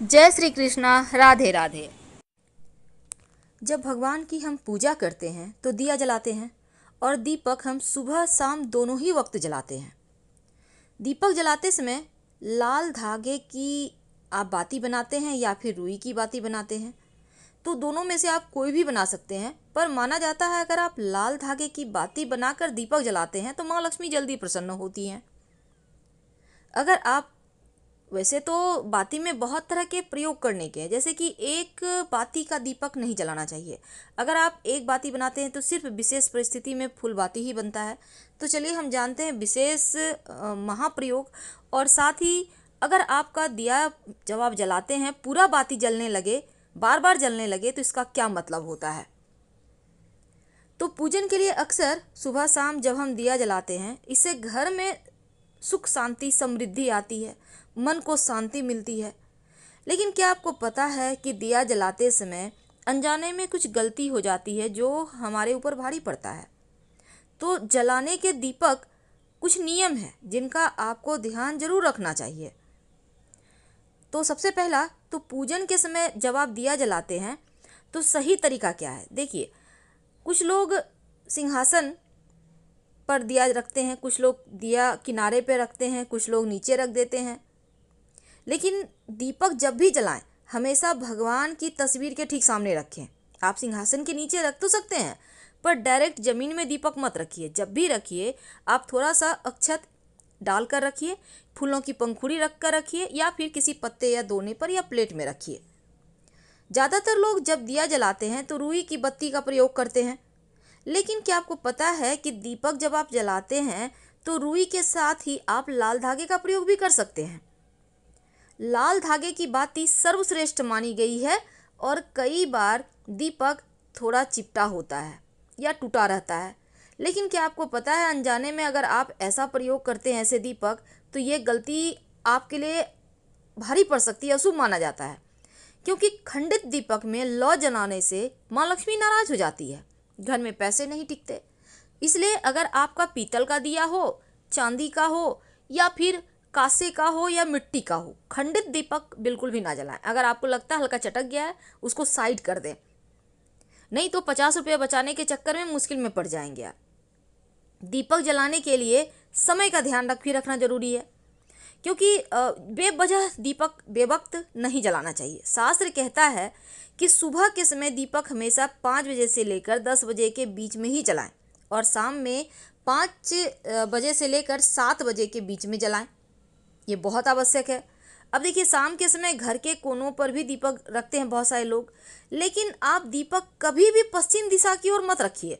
जय श्री कृष्णा। राधे राधे। जब भगवान की हम पूजा करते हैं तो दिया जलाते हैं और दीपक हम सुबह शाम दोनों ही वक्त जलाते हैं। दीपक जलाते समय लाल धागे की आप बाती बनाते हैं या फिर रुई की बाती बनाते हैं, तो दोनों में से आप कोई भी बना सकते हैं। पर माना जाता है अगर आप लाल धागे की बाती बनाकर दीपक जलाते हैं तो माँ लक्ष्मी जल्दी प्रसन्न होती हैं। अगर आप वैसे तो बाती में बहुत तरह के प्रयोग करने के हैं, जैसे कि एक बाती का दीपक नहीं जलाना चाहिए। अगर आप एक बाती बनाते हैं तो सिर्फ विशेष परिस्थिति में फुल बाती ही बनता है। तो चलिए हम जानते हैं विशेष महाप्रयोग। और साथ ही अगर आपका दिया जब आप जलाते हैं पूरा बाती जलने लगे, बार बार जलने लगे, तो इसका क्या मतलब होता है। तो पूजन के लिए अक्सर सुबह शाम जब हम दिया जलाते हैं, इससे घर में सुख शांति समृद्धि आती है, मन को शांति मिलती है। लेकिन क्या आपको पता है कि दिया जलाते समय अनजाने में कुछ गलती हो जाती है जो हमारे ऊपर भारी पड़ता है। तो जलाने के दीपक कुछ नियम हैं जिनका आपको ध्यान जरूर रखना चाहिए। तो सबसे पहला, तो पूजन के समय जब आप दिया जलाते हैं तो सही तरीका क्या है। देखिए, कुछ लोग सिंहासन पर दिया रखते हैं, कुछ लोग दिया किनारे पे रखते हैं, कुछ लोग नीचे रख देते हैं। लेकिन दीपक जब भी जलाएं हमेशा भगवान की तस्वीर के ठीक सामने रखें। आप सिंहासन के नीचे रख तो सकते हैं, पर डायरेक्ट जमीन में दीपक मत रखिए। जब भी रखिए आप थोड़ा सा अक्षत डालकर रखिए, फूलों की पंखुड़ी रख कर रखिए, या फिर किसी पत्ते या दोने पर या प्लेट में रखिए। ज़्यादातर लोग जब दिया जलाते हैं तो रुई की बत्ती का प्रयोग करते हैं। लेकिन क्या आपको पता है कि दीपक जब आप जलाते हैं तो रुई के साथ ही आप लाल धागे का प्रयोग भी कर सकते हैं। लाल धागे की बाती सर्वश्रेष्ठ मानी गई है और कई बार दीपक थोड़ा चिपटा होता है या टूटा रहता है। लेकिन क्या आपको पता है अनजाने में अगर आप ऐसा प्रयोग करते हैं ऐसे दीपक, तो ये गलती आपके लिए भारी पड़ सकती है, अशुभ माना जाता है। क्योंकि खंडित दीपक में लौ जलाने से माँ लक्ष्मी नाराज हो जाती है, घर में पैसे नहीं टिकते। इसलिए अगर आपका पीतल का दिया हो, चांदी का हो, या फिर कांसे का हो या मिट्टी का हो, खंडित दीपक बिल्कुल भी ना जलाएं। अगर आपको लगता है हल्का चटक गया है उसको साइड कर दें, नहीं तो 50 रुपये बचाने के चक्कर में मुश्किल में पड़ जाएंगे आप। दीपक जलाने के लिए समय का ध्यान रखना जरूरी है, क्योंकि बेवजह दीपक बेवक्त नहीं जलाना चाहिए। शास्त्र कहता है कि सुबह के समय दीपक हमेशा 5 बजे से लेकर 10 बजे के बीच में ही जलाएं और शाम में 5 बजे से लेकर 7 बजे के बीच में जलाएं। ये बहुत आवश्यक है। अब देखिए, शाम के समय घर के कोनों पर भी दीपक रखते हैं बहुत सारे लोग, लेकिन आप दीपक कभी भी पश्चिम दिशा की ओर मत रखिए,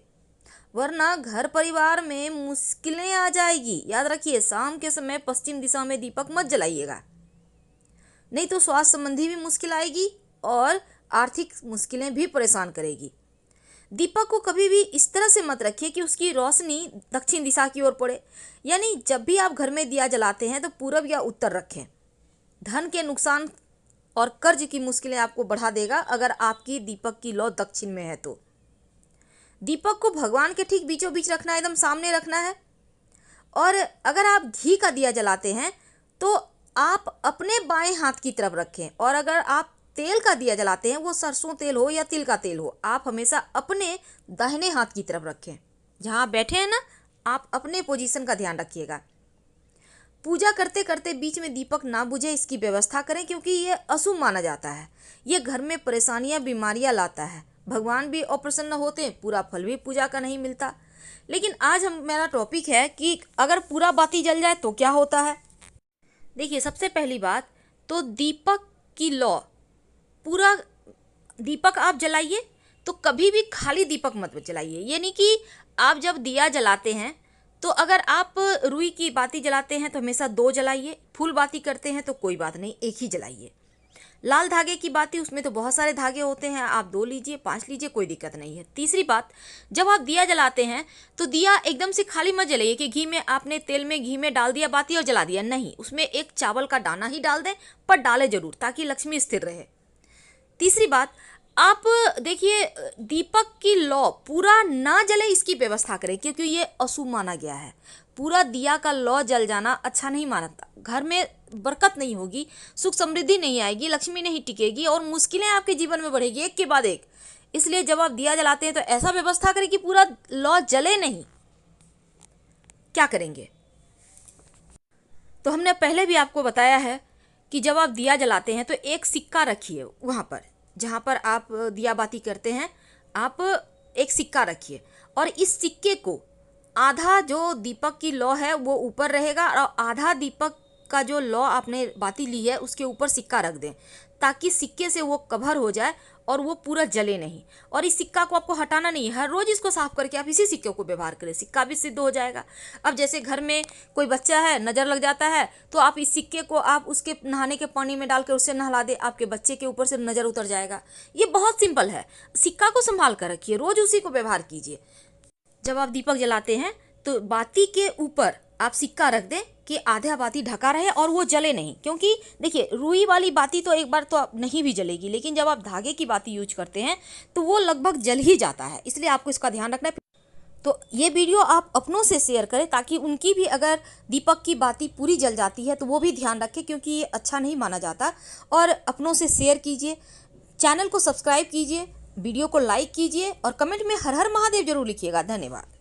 वरना घर परिवार में मुश्किलें आ जाएगी। याद रखिए, शाम के समय पश्चिम दिशा में दीपक मत जलाइएगा, नहीं तो स्वास्थ्य संबंधी भी मुश्किल आएगी और आर्थिक मुश्किलें भी परेशान करेगी। दीपक को कभी भी इस तरह से मत रखिए कि उसकी रोशनी दक्षिण दिशा की ओर पड़े। यानी जब भी आप घर में दिया जलाते हैं तो पूरब या उत्तर रखें। धन के नुकसान और कर्ज की मुश्किलें आपको बढ़ा देगा अगर आपकी दीपक की लौ दक्षिण में है तो। दीपक को भगवान के ठीक बीचों बीच रखना है, एकदम सामने रखना है। और अगर आप घी का दिया जलाते हैं तो आप अपने बाएं हाथ की तरफ रखें, और अगर आप तेल का दिया जलाते हैं, वो सरसों तेल हो या तिल का तेल हो, आप हमेशा अपने दाहिने हाथ की तरफ रखें। जहां आप बैठे हैं ना, आप अपने पोजीशन का ध्यान रखिएगा। पूजा करते करते बीच में दीपक ना बुझे इसकी व्यवस्था करें, क्योंकि ये अशुभ माना जाता है। ये घर में परेशानियां बीमारियां लाता है, भगवान भी अप्रसन्न होते हैं, पूरा फल भी पूजा का नहीं मिलता। लेकिन आज मेरा टॉपिक है कि अगर पूरा बाती जल जाए तो क्या होता है। देखिए, सबसे पहली बात तो दीपक की लौ, पूरा दीपक आप जलाइए तो कभी भी खाली दीपक मत जलाइए। ये नहीं कि आप जब दिया जलाते हैं तो अगर आप रुई की बाती जलाते हैं तो हमेशा 2 जलाइए, फूल बाती करते हैं तो कोई बात नहीं, 1 ही जलाइए। लाल धागे की बाती, उसमें तो बहुत सारे धागे होते हैं, आप 2 लीजिए, 5 लीजिए, कोई दिक्कत नहीं है। तीसरी बात, जब आप दिया जलाते हैं तो दिया एकदम से खाली मत जलाइए कि घी में आपने तेल में घी में डाल दिया बाती और जला दिया, नहीं। उसमें एक चावल का दाना ही डाल दें, पर डालें जरूर ताकि लक्ष्मी स्थिर रहे। तीसरी बात, आप देखिए, दीपक की लौ पूरा ना जले इसकी व्यवस्था करें, क्योंकि ये अशुभ माना गया है। पूरा दिया का लौ जल जाना अच्छा नहीं मानता। घर में बरकत नहीं होगी, सुख समृद्धि नहीं आएगी, लक्ष्मी नहीं टिकेगी और मुश्किलें आपके जीवन में बढ़ेगी एक के बाद एक। इसलिए जब आप दिया जलाते हैं तो ऐसा व्यवस्था करें कि पूरा लौ जले नहीं। क्या करेंगे? तो हमने पहले भी आपको बताया है कि जब आप दिया जलाते हैं तो एक सिक्का रखिए वहाँ पर जहाँ पर आप दिया बाती करते हैं। आप एक सिक्का रखिए और इस सिक्के को आधा जो दीपक की लौ है वो ऊपर रहेगा और आधा दीपक का जो लौ आपने बाती ली है उसके ऊपर सिक्का रख दें, ताकि सिक्के से वो कवर हो जाए और वो पूरा जले नहीं। और इस सिक्का को आपको हटाना नहीं है, हर रोज इसको साफ करके आप इसी सिक्के को व्यवहार करें, सिक्का भी सिद्ध हो जाएगा। अब जैसे घर में कोई बच्चा है, नज़र लग जाता है, तो आप इस सिक्के को आप उसके नहाने के पानी में डाल के उससे नहला दे, आपके बच्चे के ऊपर से नज़र उतर जाएगा। ये बहुत सिंपल है। सिक्का को संभाल कर रखिए, रोज उसी को व्यवहार कीजिए। जब आप दीपक जलाते हैं तो बाती के ऊपर आप सिक्का रख दें कि आधा बाती ढका रहे और वो जले नहीं। क्योंकि देखिए, रुई वाली बाती तो एक बार तो नहीं भी जलेगी, लेकिन जब आप धागे की बाती यूज करते हैं तो वो लगभग जल ही जाता है। इसलिए आपको इसका ध्यान रखना है। तो ये वीडियो आप अपनों से शेयर करें ताकि उनकी भी अगर दीपक की बाती पूरी जल जाती है तो वो भी ध्यान रखें, क्योंकि ये अच्छा नहीं माना जाता। और अपनों से शेयर कीजिए, चैनल को सब्सक्राइब कीजिए, वीडियो को लाइक कीजिए और कमेंट में हर हर महादेव जरूर लिखिएगा। धन्यवाद।